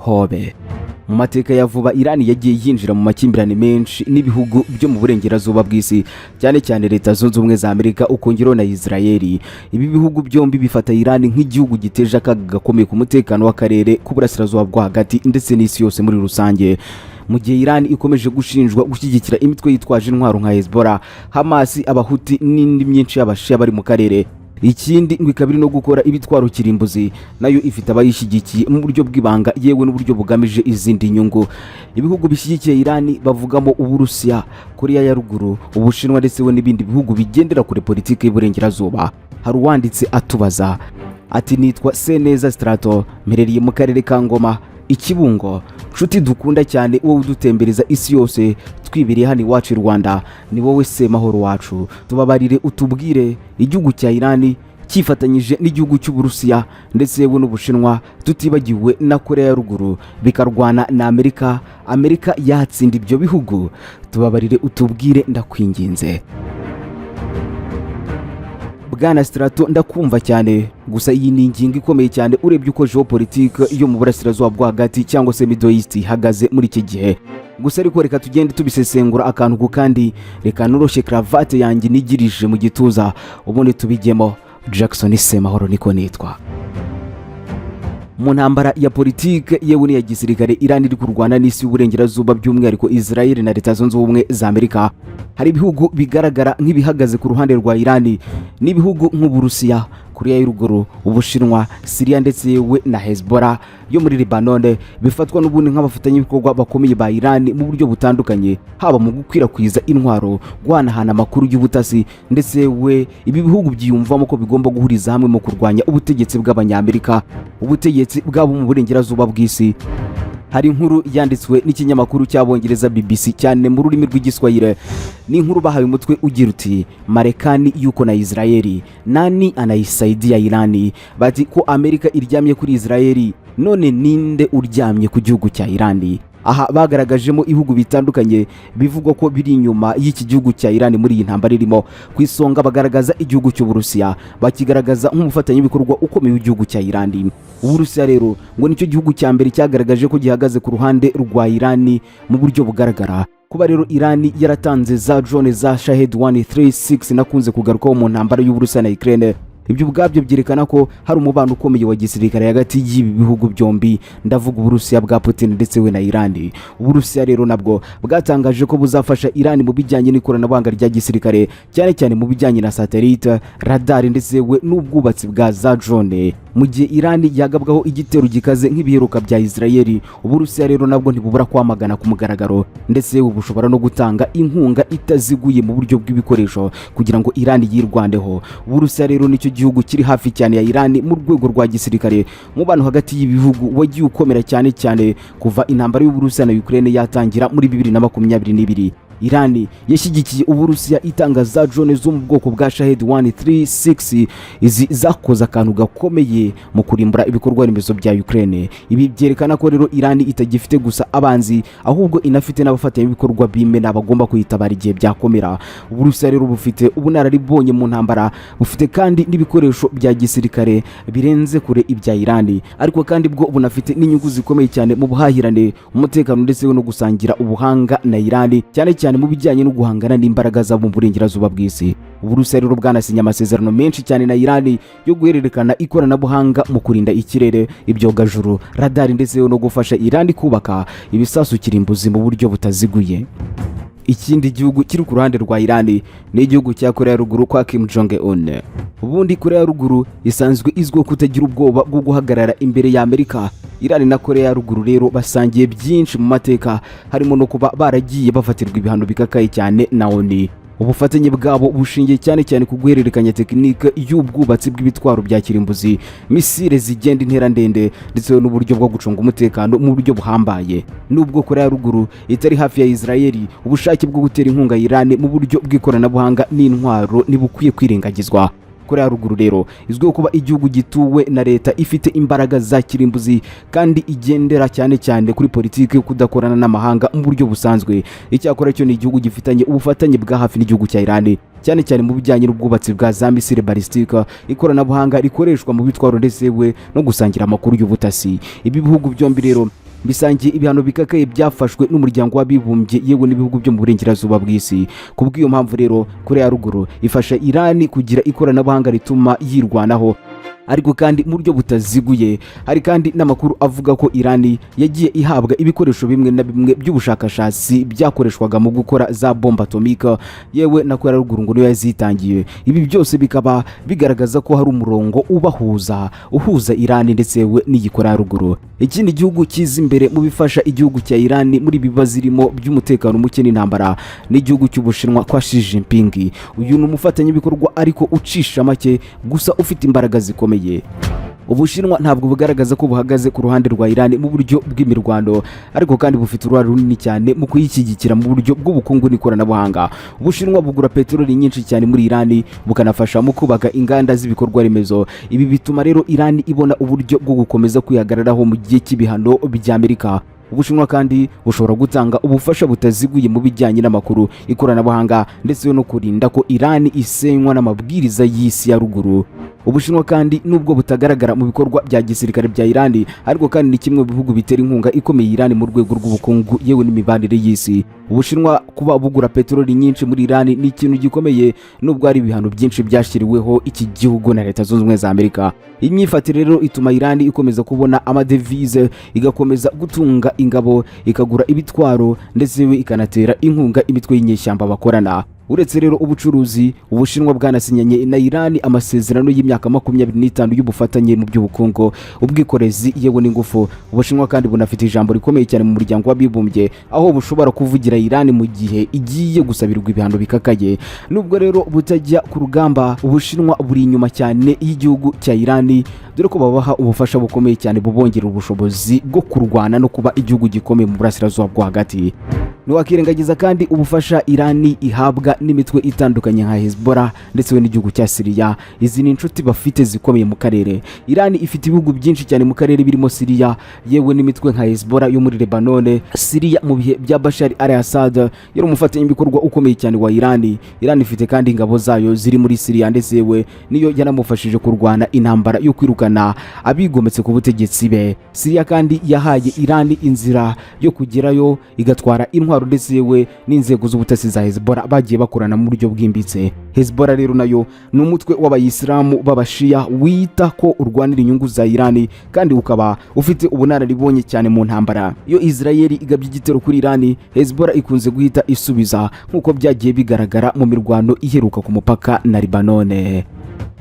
HOBE. Mu mateka ya vuba Iran yagiye yinjira mu makimbirane menshi n'ibihugu byo mu burengerazuba bw'isi, cyane cyane Leta Zunze Ubumwe za Amerika ukongeraho na Israeli. Ibi bihugu byombi bifata Iran nk'igihugu giteje akaga gakomeye ku mutekano w'akarere k'uburasirazuba bwo hagati ndetse n'isi yose muri rusange. Mu gihe Iran ikomeje gushinjwa gushyigikira imitwe yitwaje intwaro nka Hezbollah, Hamas, Abahuti n'indi myinshi y'abashia bari mu karere. Ikindi ngo ikabiri no gukora ibitwaro kirimbuzi, nayo ifite abayishyigikiye mu buryo bw'ibanga yewe n'uburyo bugamije izindi nyungu. Ibihugu bishyigikiye Iran bavugamo Uburusiya, Korea ya Ruguru, Ubushinwa ndetse n'ibindi bihugu bigendera kure politiki y'uburengerazuba. Hari uwanditse atubaza ati nitwa Seneza Strato, mperereye mu karere ka Ngoma Ikibungo. Nshuti dukunda cyane wowe udutembereza isi yose, twibiriye hano iwacu i Rwanda, ni wowe se mahoro wacu. Tubabarire utubwire igihugu cya Iran cyifatanyije n'igihugu cy'Uburusiya ndetse n'Ubushinwa, tutibagiwe na Korea ya Ruguru, bikarwana na Amerika yatsinda ibyo bihugu. Tubabarire utubwire ndakwinginze. Bwana Strato, ndakumva cyane, gusa iyi ni ingingo ikomeye cyane urebye uko geopolitique yo mu burasirazuba bwo hagati cyangwa se Middle East ihagaze muri iki gihe. Gusa ariko reka tugende tubisesengura akantu ku kandi, reka noroshye cravate yanjye nigirije mu gituza ubundi tubigemo. Jackson Semahoro niko nitwa. Mu ntambara ya politike yewe n'iya gisirikare Iran iri kurwana n'isi y'uburengerazuba by'umwihariko Israel na Leta Zunze Ubumwe za Amerika, hari ibihugu bigaragara nk'ibihagaze ku ruhande rwa Iran n'ibihugu nk'Uburusiya, Korea ya Ruguru, Ubushinwa, Syria ndetse yewe na Hezbollah yo muri Lebanon, bifatwa n'ubundi nk'abafatanyabikorwa bakomeye ba Iran mu buryo butandukanye, haba mu gukwirakwiza intwaro, guhanahana amakuru y'ubutasi ndetse ibi bihugu byiyumvamo ko bigomba guhuriza hamwe mu kurwanya ubutegetsi bw'Abanyamerika, ubutegetsi bwabo mu burengerazuba bw'isi. Hari inkuru yanditswe n'ikinyamakuru cy'Abongereza BBC cyane mu rurimi rw'Igiswahili. Ni inkuru bahaye umutwe ugira uti Marekani yuko na Israeli nani anaisaidia Irani, bati ko Amerika iryamye kuri Israeli, none ninde uryamye ku gihugu cya Irani. Aha bagaragajemo ibihugu bitandukanye bivugwa ko biri inyuma y'iki gihugu cya Iran muri iyi ntambara irimo. Ku isonga bagaragaza igihugu cy'Uburusiya, bakigaragaza nk'umufatanyabikorwa ukomeye w'igihugu cya Iran. Uburusiya rero ngo nicyo gihugu cya mbere cyagaragaje ko gihagaze ku ruhande rwa Iran mu buryo bugaragara. Kuba rero Iran yaratanze za drone za Shahed 136 nakunze kugarukaho mu ntambara y'Uburusiya na Ukraine, ibyo ubwabyo byerekana ko hari umubano ukomeye wa gisirikare hagati y'ibi bihugu byombi, ndavuga Uburusiya bwa Putin ndetse na Iran. Uburusiya rero nabwo bwatangaje ko buzafasha Iran mu bijyanye n'ikoranabuhanga rya gisirikare, cyane cyane mu bijyanye na satellite, radar ndetse n'ubwubatsi bwa za drone. Mu gihe Iran yagabwaho igitero gikaze nk'ibiheruka bya Israeli, Uburusiya rero nabwo ntibubura kwamagana ku mugaragaro ndetse bushobora no gutanga inkunga itaziguye mu buryo bw'ibikoresho kugira ngo Iran yirwandeho. Uburusiya rero nicyo gihugu kiri hafi cyane ya Iran mu rwego rwa gisirikare. Mubano hagati y'ibihugu wagiye ukomera cyane kuva intambara y'Uburusiya na Ukraine yatangira muri 2022. Iran yashyigikiye Uburusiya itanga za drone zo mu bwoko bwa Shahed 136, izi zakoze akantu gakomeye mu kurimbura ibikorwa remezo bya Ukraine. Ibi byerekana ko rero Iran itagifite gusa abanzi, ahubwo inafite n'abafatanyabikorwa bimena bagomba kuyitabara igihe byakomera. Uburusiya rero bufite ubunararibonye mu ntambara, bufite kandi n'ibikoresho bya gisirikare birenze kure ibya Iran, ariko kandi bwo bunafite n'inyungu zikomeye cyane mu buhahirane, umutekano ndetse no gusangira ubuhanga na Iran, cyane mu bijyanye no guhangana n'imbaraga zabo mu burengerazuba bw'isi. Uburusiya rero bwanasinye amasezerano menshi cyane na Iran yo guhererekana ikoranabuhanga mu kurinda ikirere, ibyogajuru, radar ndetse no gufasha Iran kubaka ibisasu kirimbuzi mu buryo butaziguye. Ikindi gihugu kiri ku ruhande rwa Iran ni igihugu cya Korea ya Ruguru kwa Kim Jong Un. Ubundi Korea ya Ruguru isanzwe izwiho kutagira ubwoba bwo guhagarara imbere ya Amerika. Iran na Korea ya Ruguru rero basangiye byinshi mu mateka, harimo no kuba baragiye bafatirwa ibihano bikakaye cyane na ONU. Ubufatanye bwabo bushingiye cyane ku guhererekanya tekinike y'ubwubatsi bw'ibitwaro bya kirimbuzi, misile zigenda intera ndende ndetse n'uburyo bwo gucunga umutekano mu buryo buhambaye. Nubwo Korea ya Ruguru itari hafi ya Israeli, ubushake bwo gutera inkunga Iran mu buryo bw'ikoranabuhanga n'intwaro ntibukwiye kwirengagizwa. Korea ya Ruguru rero izwiho kuba igihugu gituwe na leta ifite imbaraga za kirimbuzi kandi igendera cyane kuri politiki yo kudakorana n'amahanga mu buryo busanzwe. Icyakora cyo ni igihugu gifitanye ubufatanye bwa hafi n'igihugu cya Iran, cyane mu bijyanye n'ubwubatsi bwa za misile balistika, ikoranabuhanga rikoreshwa mu bitwaro ndetse no gusangira amakuru y'ubutasi. Ibi bihugu byombi rero bisangiye ibihano bikakaye byafashwe n'umuryango w'abibumbye yewe n'ibihugu byo mu burengerazuba bw'isi. Kubw'iyo mpamvu rero Korea ya Ruguru ifasha Irani kugira ikoranabuhanga rituma yirwanaho, ariko kandi mu buryo butaziguye. Hari kandi n'amakuru avuga ko Irani yagiye ihabwa ibikoresho bimwe na bimwe by'ubushakashatsi byakoreshwaga mu gukora za bomba atomika, yewe na Korea ya Ruguru ngo niyo yazitangiye. Ibi byose bikaba bigaragaza ko hari umurongo uhuza Irani ndetse yewe n'iyi Korea ya Ruguru. Ikindi gihugu kiza imbere mu bifasha igihugu cya Irani muri bibazo irimo by'umutekano muke n'intambara n'igihugu cy'Ubushinwa kwa Xi Jinping. Uyu ni umufatanyabikorwa ariko ucisha make gusa ufite imbaraga zikomeye. Ubushinwa ntabwo bugaragaza ko buhagaze ku ruhande rwa Irani mu buryo bw'imirwano, ariko kandi bufite uruhare runini cyane mu kuyishyigikira mu buryo bw'ubukungu n'ikoranabuhanga. Ubushinwa bugura peteroli nyinshi cyane muri Irani, bukanafasha mu kubaka inganda z'ibikorwa remezo. Ibi bituma rero Irani ibona uburyo bwo gukomeza kwihagararaho mu gihe cy'ibihano bya Amerika. Ubushinwa kandi bushobora gutanga ubufasha butaziguye mu bijyanye n'amakuru, ikoranabuhanga ndetse no kurinda ko Irani isenywa n'amabwiriza y'isi ya ruguru. Ubushinwa kandi nubwo butagaragara mu bikorwa bya gisirikare bya Irani, ariko kandi ni kimwe mu bihugu bitera inkunga ikomeye Irani mu rwego rw'ubukungu yewe n'imibanire y'isi. Ubushinwa kuba bugura peteroli nyinshi muri Irani ni ikintu gikomeye, nubwo hari ibihano byinshi byashyiriweho iki gihugu na Leta Zunze Ubumwe za Amerika. Imyifatire rero ituma Irani ikomeza kubona amadevize, igakomeza gutunga ingabo, ikagura ibitwaro ndetse ikanatera inkunga imitwe y'inyeshyamba bakorana. Uretse rero ubucuruzi, Ubushinwa bwanasinyanye na Irani amasezerano y'imyaka 25 y'ubufatanye mu by'ubukungu, ubwikorezi yewe n'ingufu. Ubushinwa kandi bunafite ijambo rikomeye cyane mu muryango w'abibumbye, aho bushobora kuvugira Irani mu gihe igiye gusabirwa ibihano bikakaye. Nubwo rero butajya ku rugamba, Ubushinwa buri inyuma cyane y'igihugu cya Irani, dore ko babaha ubufasha bukomeye cyane bubongerera ubushobozi bwo kurwana no kuba igihugu gikomeye mu burasirazuba bwo hagati. Ntiwakirengagiza kandi ubufasha Irani ihabwa n'imitwe itandukanye nka Hezbollah ndetse n'igihugu cya Syria. Izi ni inshuti bafite zikomeye mu karere. Irani ifite ibihugu byinshi cyane mu karere birimo Syria, yewe n'imitwe nka Hezbollah yo muri Lebanon. Syria mu bihe bya Bashar al-Assad yari umufatanyabikorwa ukomeye cyane wa Irani. Irani ifite kandi ingabo zayo ziri muri Syria ndetse yewe niyo yanamufashije kurwana intambara yo kwirukana abigometse ku butegetsi be. Syria kandi yahaye Irani inzira yo kugerayo igatwara intwaro ndetse yewe n'inzego z'ubutasi za Hezbollah bagiye bakorana mu buryo bwimbitse. Hezbollah rero nayo ni umutwe w'abayisilamu b'abashia wita ko urwanira inyungu za Irani kandi ukaba ufite ubunararibonye cyane mu ntambara. Iyo Israeli igabye igitero kuri Irani, Hezbollah ikunze guhita isubiza nk'uko byagiye bigaragara mu mirwano iheruka ku mupaka na Lebanon.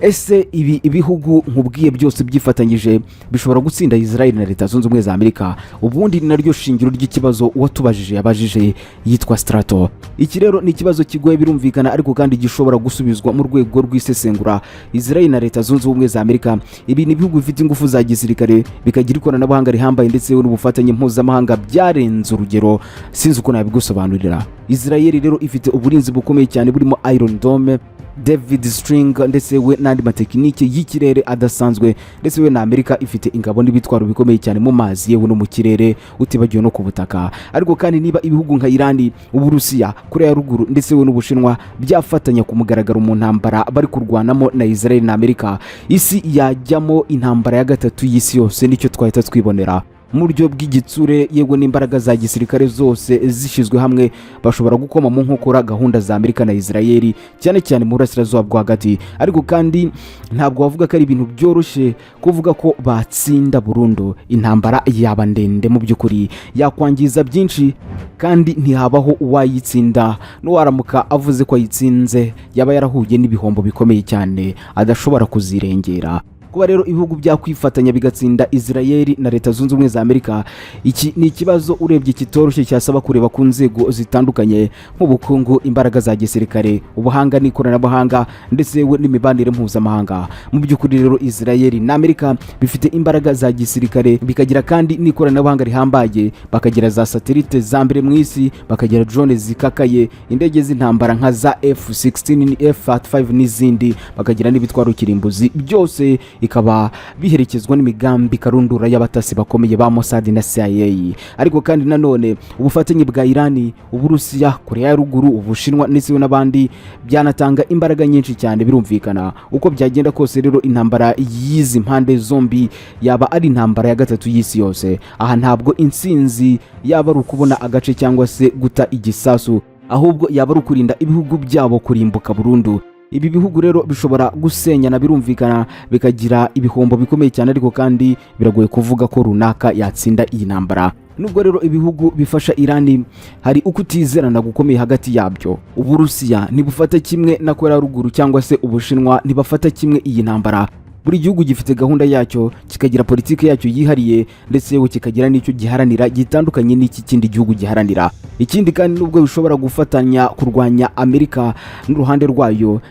Ese ibi ibihugu nkubwiye byose byifatanyije bishobora gutsinda Israel na Leta Zunze Ubumwe za Amerika? Ubundi ni naryo shingiro ry'ikibazo watubajije yabajije yitwa Strato. Iki rero ni ikibazo kigoye birumvikana, ariko kandi gishobora gusubizwa mu rwego rw'isesengura. Israel na Leta Zunze Ubumwe za Amerika, ibi ni ibihugu bifite ingufu za gisirikare, bikagira ikoranabuhanga rihambaye ndetse n'ubufatanye mpuzamahanga byarenze urugero, sinzi uko nabigusobanurira. Israel rero ifite uburinzi bukomeye cyane burimo Iron Dome, David String ndetse we n'andi matekinike y'ikirere adasanzwe, ndetse we na Amerika ifite ingabo n'ibitwaro bikomeye cyane mu mazi yewe no mu kirere, utibagiwe no ku butaka. Ariko kandi niba ibihugu nka Irani, Uburusiya, Korea ya Ruguru ndetse we n'Ubushinwa byafatanya ku mugaragaro mu ntambara bari kurwanamo na Israel na Amerika, isi yajyamo intambara ya gatatu y'isi yose, nicyo twahita twibonera. Mu buryo bw'igitsure yewe n'imbaraga za gisirikare zose zishizwe hamwe, bashobora gukoma mu nkokora gahunda za Amerika na Israel cyane cyane mu burasirazuba bwo hagati. Ariko kandi ntabwo wavuga ko ari ibintu byoroshye kuvuga ko batsinda burundu. Intambara yaba ndende, mu by'ukuri yakwangiza byinshi kandi ntihabaho uwayitsinda. N'uwaramuka avuze ko ayitsinze yaba yarahuye n'ibihombo bikomeye cyane adashobora kuzirengera. Kuba rero ibihugu byakwifatanya bigatsinda Israel na Leta Zunze Ubumwe za Amerika, iki ni ikibazo urebye kitoroshye cyasaba kureba ku nzego zitandukanye nk'ubukungu, imbaraga za gisirikare, ubuhanga n'ikoranabuhanga ndetse n'imibanire mpuzamahanga. Mu by'ukuri rero Israel na Amerika bifite imbaraga za gisirikare, bikagira kandi n'ikoranabuhanga rihambaye, bakagira za satellite za mbere mu isi, bakagira drone zikakaye, indege z'intambara nka za F-16, F-35 n'izindi, bakagira n'ibitwaro kirimbuzi. Byose ikaba biherekezwa n'imigambi karundura y'abatasi bakomeye ba Mossad na CIA. Ariko kandi nanone ubufatanye bwa Irani, Uburusiya, Korea ya Ruguru, Ubushinwa ndetse n'abandi byanatanga imbaraga nyinshi cyane. Birumvikana uko byagenda kose rero intambara y'izi mpande zombi yaba ari intambara ya gatatu y'isi yose. Aha ntabwo intsinzi yaba ari ukubona agace cyangwa se guta igisasu, ahubwo yaba ari ukurinda ibihugu byabo kurimbuka burundu. Ibi bihugu rero bishobora gusenyana, birumvikana bikagira ibihombo bikomeye cyane, ariko kandi biragoye kuvuga ko runaka yatsinda iyi ntambara. Nubwo rero ibihugu bifasha Irani hari ukutizerana gukomeye hagati yabyo. Uburusiya ntibufata kimwe na Korea ya Ruguru cyangwa se Ubushinwa ntibafata kimwe iyi ntambara. Buri gihugu gifite gahunda yacyo, kikagira politiki yacyo yihariye, ndetse yewe kikagira n'icyo giharanira gitandukanye n'iki kindi gihugu giharanira. Ikindi kandi nubwo bishobora gufatanya kurwanya Amerika n'uruhande rwayo,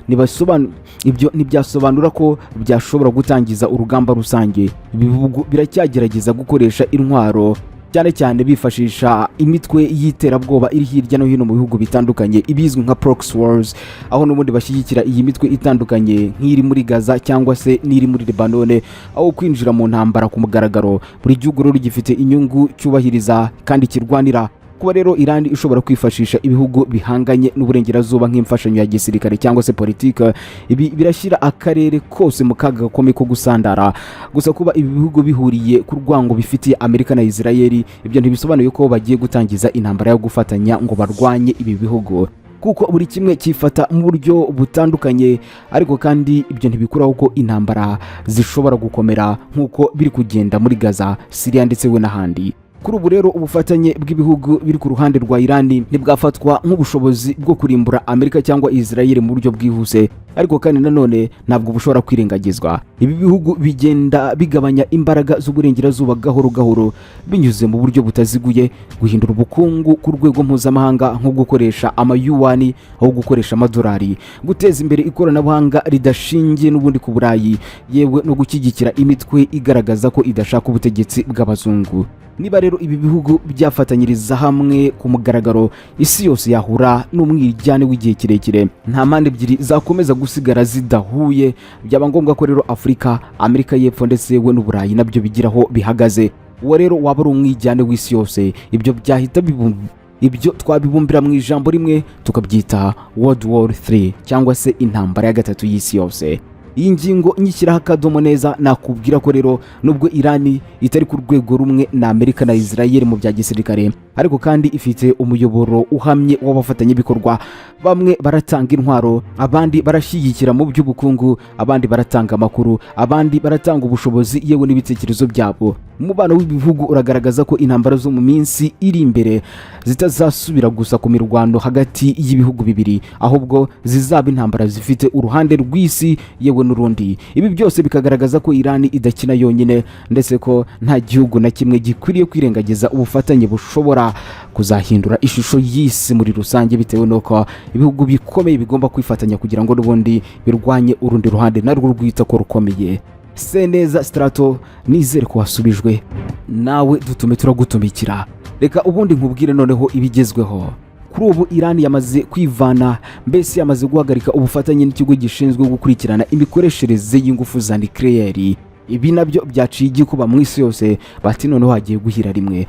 ibyo ntibyasobanura ko byashobora gutangiza urugamba rusange. Ibihugu biracyagerageza gukoresha intwaro, cyane cyane bifashisha imitwe y'iterabwoba iri hirya no hino mu bihugu bitandukanye, ibizwi nka proxy wars, aho n'ubundi bashyigikira iyi mitwe itandukanye nk'iri muri Gaza cyangwa se n'iri muri Lebanone, aho kwinjira mu ntambara ku mugaragaro. Buri gihugu rero gifite inyungu cyubahiriza kandi kirwanira. Kuba rero Irani ishobora kwifashisha ibihugu bihanganye n'uburengerazuba nk'imfashanyo ya gisirikare cyangwa se politike, ibi birashyira akarere kose mu kaga gakomeye ko gusandara. Gusa kuba ibi bihugu bihuriye ku rwango bifitiye Amerika na Israel, ibyo ntibisobanuye ko bagiye gutangiza intambara yo gufatanya ngo barwanye ibi bihugu, kuko buri kimwe cyifata mu buryo butandukanye. Ariko kandi ibyo ntibikuraho ko intambara zishobora gukomera nk'uko biri kugenda muri Gaza, Syria ndetse we n'ahandi. Kuri ubu rero ubufatanye bw'ibihugu biri ku ruhande rwa Irani ntibwafatwa nk'ubushobozi bwo kurimbura Amerika cyangwa Israel mu buryo bwihuse, ariko kandi nanone ntabwo bushobora kwirengagizwa. Ibi bihugu bigenda bigabanya imbaraga z'uburengerazuba gahoro gahoro binyuze mu buryo butaziguye, guhindura ubukungu ku rwego mpuzamahanga nko gukoresha amayuwani aho gukoresha amadolari, guteza imbere ikoranabuhanga ridashingiye n'ubundi ku Burayi, yewe no gushyigikira imitwe igaragaza ko idashaka ubutegetsi bw'abazungu. Niba rero ibi bihugu byafatanyiriza hamwe ku mugaragaro, isi yose yahura n'umwiryane w'igihe kirekire. Nta mpande ebyiri zakomeza gusigara zidahuye. Byaba ngombwa ko rero Afurika, Amerika y'Epfo ndetse we n'Uburayi nabyo bigiraho bihagaze. Uwo rero waba ari umwiryane w'isi yose. Ibyo twabibumbira mu ijambo rimwe tukabyita World War 3 cyangwa se intambara ya gatatu y'isi yose. Iyi ngingo nyishyiraho akadomo neza, nakubwira ko rero nubwo Irani itari ku rwego rumwe na Amerika na Israel mu bya gisirikare, ariko kandi ifite umuyoboro uhamye w'abafatanyabikorwa. Bamwe baratanga intwaro, abandi barashyigikira mu by'ubukungu, abandi baratanga amakuru, abandi baratanga ubushobozi yewe n'ibitekerezo byabo. Umubano w'ibihugu uragaragaza ko intambara zo mu minsi iri imbere zitazasubira gusa ku mirwano hagati y'ibihugu bibiri, ahubwo zizaba intambara zifite uruhande rw'isi yewe n'urundi. Ibi byose bikagaragaza ko Irani idakina yonyine, ndetse ko nta gihugu na kimwe gikwiriye kwirengagiza ubufatanye bushobora kuzahindura ishusho y'isi muri rusange, bitewe n'uko ibihugu bikomeye bigomba kwifatanya kugira ngo n'ubundi birwanye urundi ruhande narwo rwita ko rukomeye. Se neza Strato, nizere ko wasubijwe, nawe dutume turagutumikira. Reka ubundi nkubwire noneho ibigezweho. Kuri ubu Irani yamaze kwivana, mbese yamaze guhagarika ubufatanye n'ikigo gishinzwe gukurikirana imikoreshereze y'ingufu za nucleaire. Ibi nabyo byaciye igikuba mu isi yose, bati noneho hagiye guhira rimwe.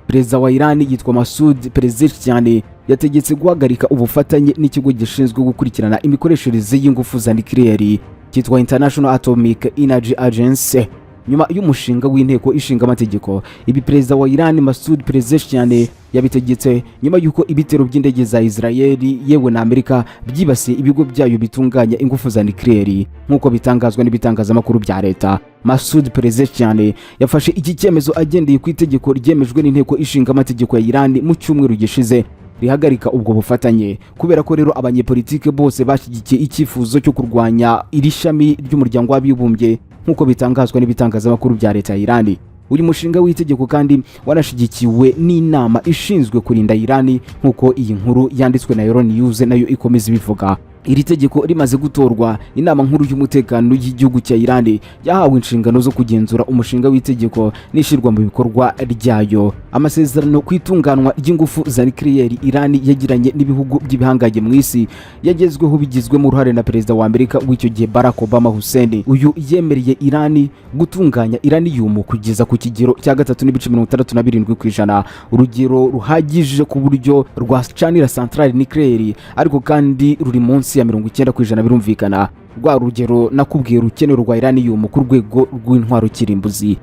Perezida wa Irani yitwa Masoud Pezeshkian yategetse guhagarika ubufatanye n'ikigo gishinzwe gukurikirana imikoreshereze y'ingufu za nucleaire cyitwa International Atomic Energy Agency, nyuma y'umushinga w'inteko ishinga amategeko. Ibi Perezida wa Irani Masoud Pezeshkian yabitegetse nyuma y'uko ibitero by'indege za Israel yewe na Amerika byibasiye ibigo byayo bitunganya ingufu za nucleaire nk'uko bitangazwa n'ibitangazamakuru bya leta. Masoud Pezeshkian yafashe iki cyemezo agendeye ku itegeko ryemejwe n'inteko ishinga amategeko ya Irani mu cyumweru gishize rihagarika ubwo bufatanye, kubera ko rero abanyepolitike bose bashyigikiye icyifuzo cyo kurwanya iri shami ry'umuryango w'abibumbye nk'uko bitangazwa n'ibitangazamakuru bya leta ya Irani. Uyu mushinga w'itegeko kandi wanashigikiwe n'inama ishinzwe kurinda Irani nk'uko iyi nkuru yanditswe na Euronews nayo ikomeza ibivuga. Iri tegeko rimaze gutorwa, inama nkuru y'umutekano y'igihugu cya Irani yahawe inshingano zo kugenzura umushinga w'itegeko n'ishirwa mu bikorwa ryayo. amasezerano ku itunganwa ry'ingufu za nucleaire Iran yagiranye n'ibihugu by'ibihangaye mu isi yagezweho bigizwemo uruhare na perezida wa Amerika w'icyo gihe Barack Obama Hussein. Uyu yemereye Iran gutunganya uranium kugeza ku kigero cya 3.67%, urugero ruhagije ku buryo rwacanira centrale nucleaire, ariko kandi ruri munsi ya 90% birumvikana. Rwa rugero nakubwiye rukenero rwa uranium ku rwego rw'intwaro kirimbuzi.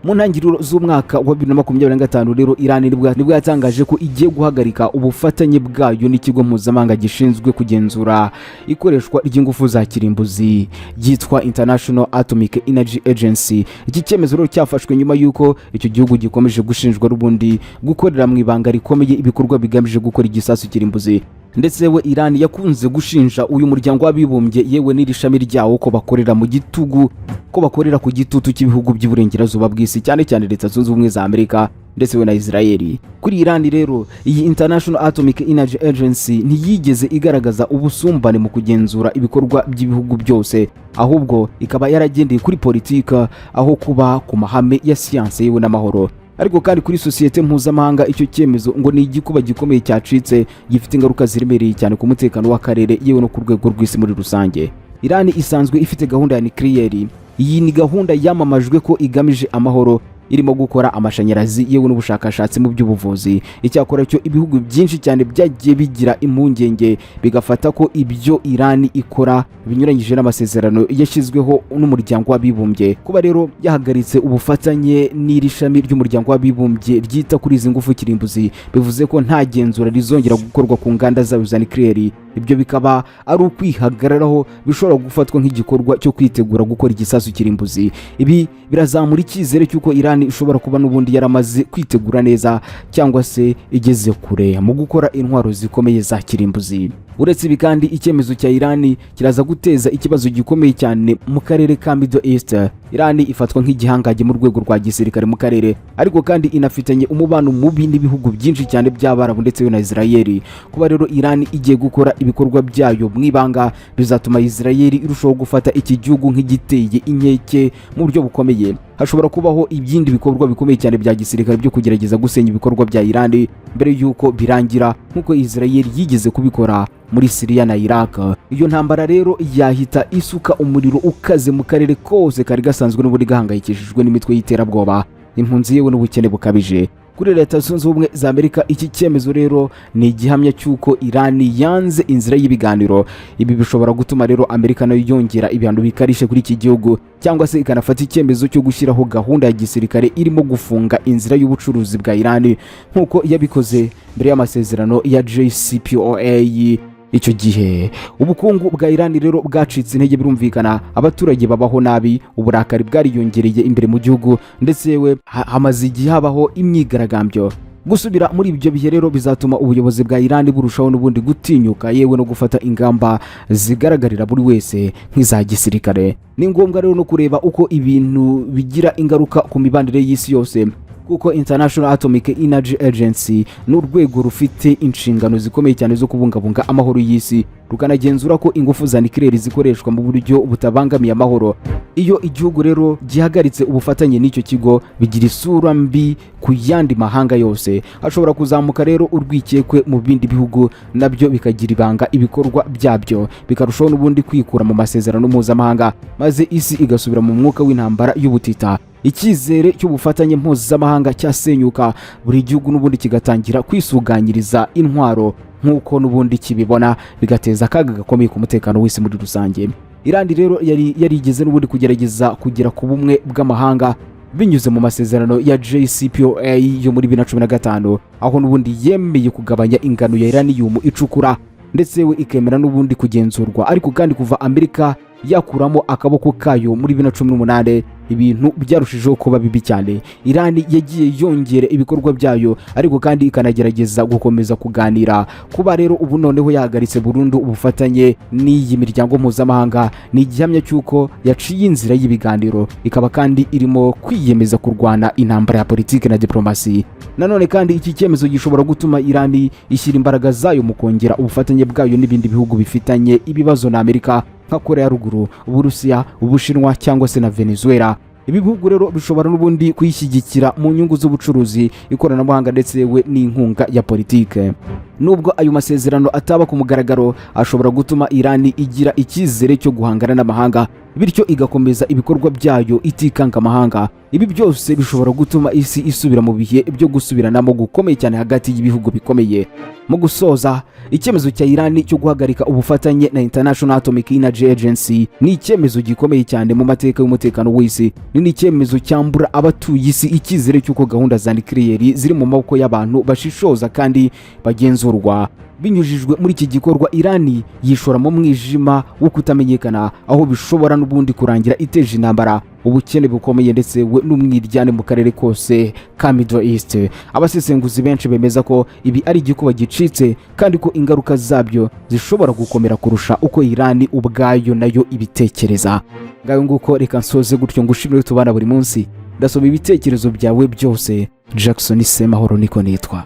Mu ntangiriro z'umwaka wa 2025 rero Iran nibwo yatangaje ko igiye guhagarika ubufatanye bwayo n'ikigo mpuzamahanga gishinzwe kugenzura ikoreshwa ry'ingufu za kirimbuzi yitwa International Atomic Energy Agency. Iki cyemezo rero cyafashwe nyuma y'uko icyo gihugu gikomeje gushinjwa rubundi gukorera mu ibanga rikomeye ibikorwa bigamije gukora igisasu kirimbuzi. Ndetse we Iran yakunze gushinja uyu muryango w'abibumbye yewe n'iri shami ryawo ko bakorera mu gitugu, ko bakorera ku gitutu cy'ibihugu by'uburengerazuba bw'isi, cyane cyane Leta Zunze Ubumwe za Amerika ndetse we na Israeli. Kuri Iran rero iyi International Atomic Energy Agency ntiyigeze igaragaza ubusumbane mu kugenzura ibikorwa by'ibihugu byose, ahubwo ikaba yaragendeye kuri politika aho kuba ku mahame ya siyanse yewe n'amahoro. Ariko kandi kuri sosiyete mpuzamahanga icyo cyemezo ngo ni igikuba gikomeye cyacitse gifite ingaruka ziremereye cyane ku mutekano w'akarere yewe no ku rwego rw'isi muri rusange. Iran isanzwe ifite gahunda ya nucleaire. Iyi ni gahunda yamamajwe ko igamije amahoro, irimo gukora amashanyarazi yewe n'ubushakashatsi mu by'ubuvuzi. Icyakora cyo ibihugu byinshi cyane byagiye bigira impungenge bigafata ko ibyo Iran ikora binyuranyije n'amasezerano yashyizweho n'umuryango w'abibumbye. Kuba rero yahagaritse ubufatanye n'iri shami ry'umuryango w'abibumbye ryita kuri izi ngufu kirimbuzi bivuze ko nta genzura rizongera gukorwa ku nganda zayo za nucleaire. Ibyo bikaba ari ukwihagararaho bishobora gufatwa nk'igikorwa cyo kwitegura gukora igisasu kirimbuzi. Ibi birazamura icyizere cy'uko Iran ishobora kuba n'ubundi yaramaze kwitegura neza cyangwa se igeze kure mu gukora intwaro zikomeye za kirimbuzi. Uretse ibi kandi icyemezo cya Iran kiraza guteza ikibazo gikomeye cyane mu karere ka Middle East. Iran ifatwa nk'igihangaje mu rwego rwa gisirikare mu karere, ariko kandi inafitanye umubano mubi n'ibihugu byinshi cyane by'Abarabu ndetse na Israeli. Kuba rero Iran igiye gukora ibikorwa byayo mu ibanga bizatuma Israeli irushaho gufata iki gihugu nk'igiteye inkeke mu buryo bukomeye. Hashobora kubaho ibindi bikorwa bikomeye cyane bya gisirikare byo kugerageza gusenya ibikorwa bya Iran mbere y'uko birangira nk'uko Israeli yigeze kubikora muri Syria na Iraq. Iyo ntambara rero yahita isuka umuriro ukaze mu karere kose kari gasanzwe n'ubundi gahangayikishijwe n'imitwe y'iterabwoba, impunzi yewe n'ubukene bukabije. Kuri Leta Zunze Ubumwe za Amerika iki cyemezo rero ni igihamya cy'uko Iran yanze inzira y'ibiganiro. Ibi bishobora gutuma rero Amerika nayo yongera ibihano bikarishe kuri iki gihugu, cyangwa se ikanafata icyemezo cyo gushyiraho gahunda ya gisirikare irimo gufunga inzira y'ubucuruzi bwa Iran nk'uko yabikoze mbere y'amasezerano ya JCPOA. Icyo gihe ubukungu bwa Iran rero bwacitse intege birumvikana, abaturage babaho nabi, uburakari bwariyongereye imbere mu gihugu, ndetse yewe hamaze igihe habaho imyigaragambyo. Gusubira muri ibyo bihe rero bizatuma ubuyobozi bwa Iran burushaho n'ubundi gutinyuka yewe no gufata ingamba zigaragarira buri wese nk'iza gisirikare. Ni ngombwa rero no kureba uko ibintu bigira ingaruka ku mibanire y'isi yose, kuko International Atomic Energy Agency ni urwego rufite inshingano zikomeye cyane zo kubungabunga amahoro y'isi, rukanagenzura ko ingufu za nucleaire zikoreshwa mu buryo butabangamiye amahoro. Iyo igihugu rero gihagaritse ubufatanye n'icyo kigo bigira isura mbi ku yandi mahanga yose. Hashobora kuzamuka rero urwikekwe mu bindi bihugu, nabyo bikagira ibanga ibikorwa byabyo, bikarushaho n'ubundi kwikura mu masezerano mpuzamahanga, maze isi igasubira mu mwuka w'intambara y'ubutita. Icyizere cy'ubufatanye mpuzamahanga cyasenyuka, buri gihugu n'ubundi kigatangira kwisuganyiriza intwaro nk'uko n'ubundi kibibona, bigateza akaga gakomeye ku mutekano w'isi muri rusange. Iran rero yarigeze n'ubundi kugerageza kugera ku bumwe bw'amahanga binyuze mu masezerano ya JCPOA yo muri 2015, aho n'ubundi yemeye kugabanya ingano ya uranium icukura, ndetse we ikemera n'ubundi kugenzurwa. Ariko kandi kuva Amerika yakuramo akaboko kayo muri 2018 ibintu byarushijeho kuba bibi cyane. Iran yagiye yongera ibikorwa byayo, ariko kandi ikanagerageza gukomeza kuganira. Kuba rero ubu noneho yahagaritse burundu ubufatanye n'iyi miryango mpuzamahanga ni igihamya cy'uko yaciye inzira y'ibiganiro, ikaba kandi irimo kwiyemeza kurwana intambara ya politiki na diplomasi. Nanone kandi iki cyemezo gishobora gutuma Iran ishyira imbaraga zayo mu kongera ubufatanye bwayo n'ibindi bihugu bifitanye ibibazo na Amerika nka Korea ya Ruguru, Uburusiya, Ubushinwa cyangwa se na Venezuela. ibi bihugu rero bishobora n'ubundi kuyishyigikira mu nyungu z'ubucuruzi, ikoranabuhanga ndetse we n'inkunga ya politike. Nubwo ayo masezerano ataba ku mugaragaro, ashobora gutuma Irani igira icyizere cyo guhangana n'amahanga, bityo igakomeza ibikorwa byayo itikanga amahanga. Ibi byose bishobora gutuma isi isubira mu bihe byo gusubiranamo gukomeye cyane hagati y'ibihugu bikomeye. Mu gusoza, icyemezo cya Irani cyo guhagarika ubufatanye na International Atomic Energy Agency ni icyemezo gikomeye cyane mu mateka y'umutekano w'isi. Ni icyemezo cyambura abatuye isi icyizere cy'uko gahunda za nuclear ziri mu maboko y'abantu bashishoza kandi bagenzurwa. Binyujijwe muri iki gikorwa, Irani yishora mu mwijima wo kutamenyekana, aho bishobora n'ubundi kurangira iteje intambara, ubukene bukomeye ndetse n'umwiryane mu karere kose ka Middle East. Abasesenguzi benshi bemeza ko ibi ari igikuba gicitse kandi ko ingaruka zabyo zishobora gukomera kurusha uko Irani ubwayo nayo ibitekereza. Ngayo nguko reka nsoze gutyo ngushimire tubana buri munsi. Ndasoma ibitekerezo byawe byose. Jackson Semahoro niko nitwa.